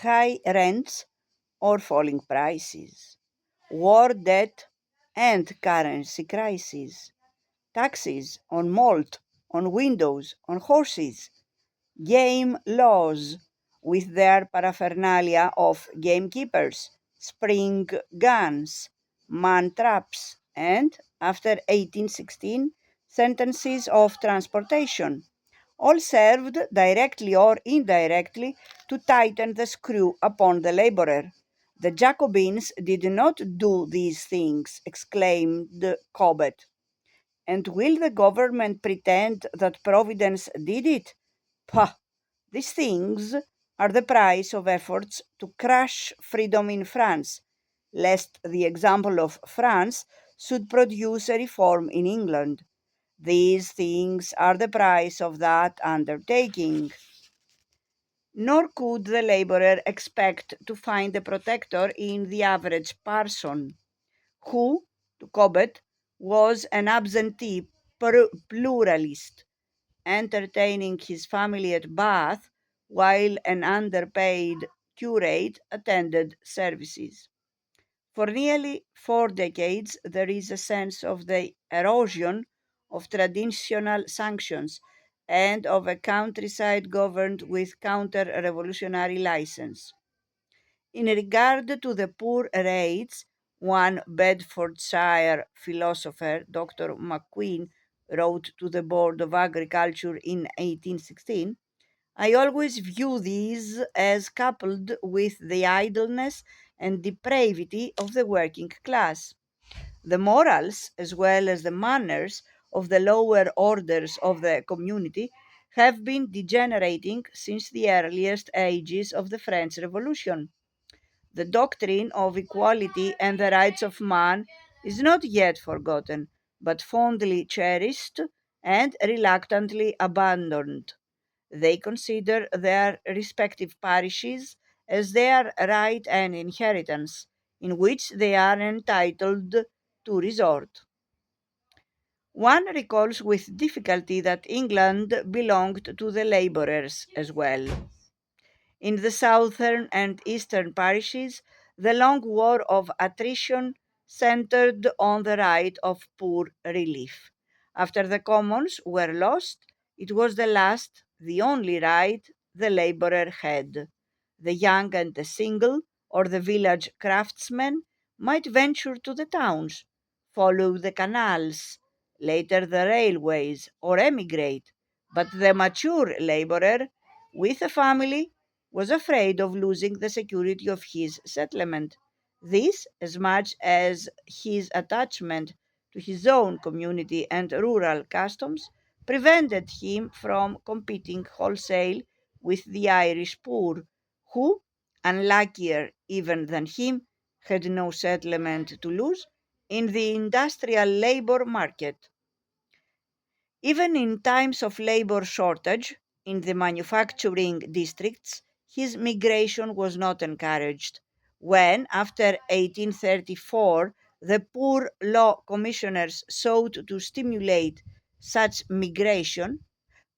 high rents or falling prices, war debt and currency crisis, taxes on malt, on windows, on horses, game laws with their paraphernalia of gamekeepers, spring guns, man traps, and, after 1816, sentences of transportation, all served directly or indirectly to tighten the screw upon the laborer. The Jacobins did not do these things, exclaimed Cobbett. And will the government pretend that Providence did it? Pah! These things are the price of efforts to crush freedom in France, lest the example of France should produce a reform in England. These things are the price of that undertaking. Nor could the laborer expect to find a protector in the average parson, who, to Cobbett, was an absentee pluralist, entertaining his family at Bath while an underpaid curate attended services. For nearly 4 decades, there is a sense of the erosion of traditional sanctions and of a countryside governed with counter revolutionary license. In regard to the poor rates, one Bedfordshire philosopher, Dr. McQueen, wrote to the Board of Agriculture in 1816, I always view these as coupled with the idleness and depravity of the working class. The morals, as well as the manners, of the lower orders of the community have been degenerating since the earliest ages of the French Revolution. The doctrine of equality and the rights of man is not yet forgotten, but fondly cherished and reluctantly abandoned. They consider their respective parishes as their right and inheritance, in which they are entitled to resort. One recalls with difficulty that England belonged to the labourers as well. In the southern and eastern parishes, the long war of attrition centred on the right of poor relief. After the commons were lost, it was the last, the only right the labourer had. The young and the single, or the village craftsmen, might venture to the towns, follow the canals, later the railways, or emigrate, but the mature labourer with a family was afraid of losing the security of his settlement. This, as much as his attachment to his own community and rural customs, prevented him from competing wholesale with the Irish poor, who, unluckier even than him, had no settlement to lose in the industrial labor market. Even in times of labor shortage in the manufacturing districts, his migration was not encouraged. When, after 1834, the Poor Law Commissioners sought to stimulate such migration,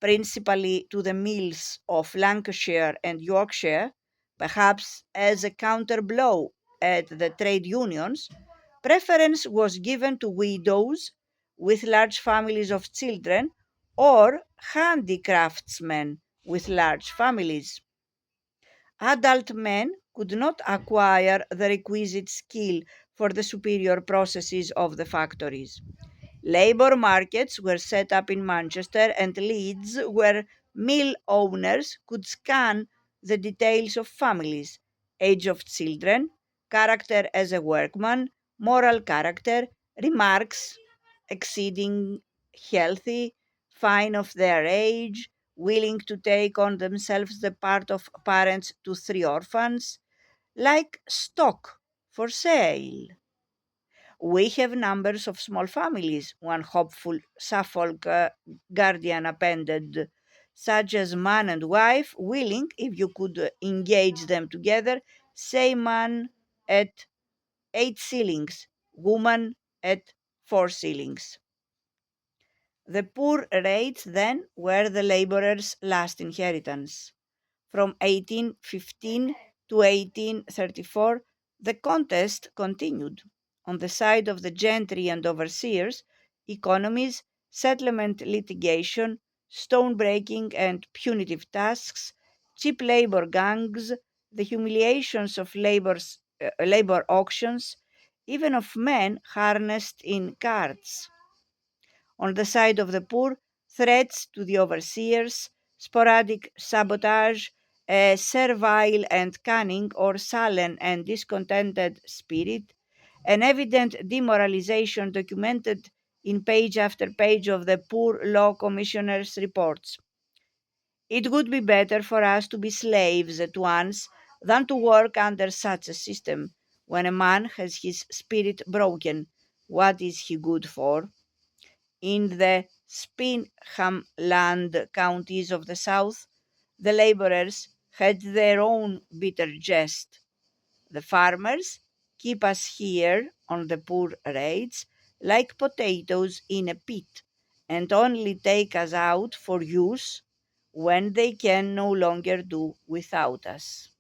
principally to the mills of Lancashire and Yorkshire, perhaps as a counterblow at the trade unions, preference was given to widows with large families of children or handicraftsmen with large families. Adult men could not acquire the requisite skill for the superior processes of the factories. Labour markets were set up in Manchester and Leeds where mill owners could scan the details of families, age of children, character as a workman, moral character, remarks exceeding healthy, fine of their age, willing to take on themselves the part of parents to 3 orphans, like stock for sale. We have numbers of small families, one hopeful Suffolk guardian appended, such as man and wife, willing, if you could engage them together, say man at 8 shillings, woman at 4 shillings. The poor rates then were the labourers' last inheritance. From 1815 to 1834, the contest continued. On the side of the gentry and overseers, economies, settlement litigation, stone breaking and punitive tasks, cheap labor gangs, the humiliations of labor auctions, even of men harnessed in carts. On the side of the poor, threats to the overseers, sporadic sabotage, a servile and cunning or sullen and discontented spirit, an evident demoralization documented in page after page of the Poor Law Commissioner's reports. It would be better for us to be slaves at once than to work under such a system. When a man has his spirit broken, what is he good for? In the Spinhamland counties of the south, the laborers had their own bitter jest. The farmers keep us here on the poor rates like potatoes in a pit, and only take us out for use when they can no longer do without us.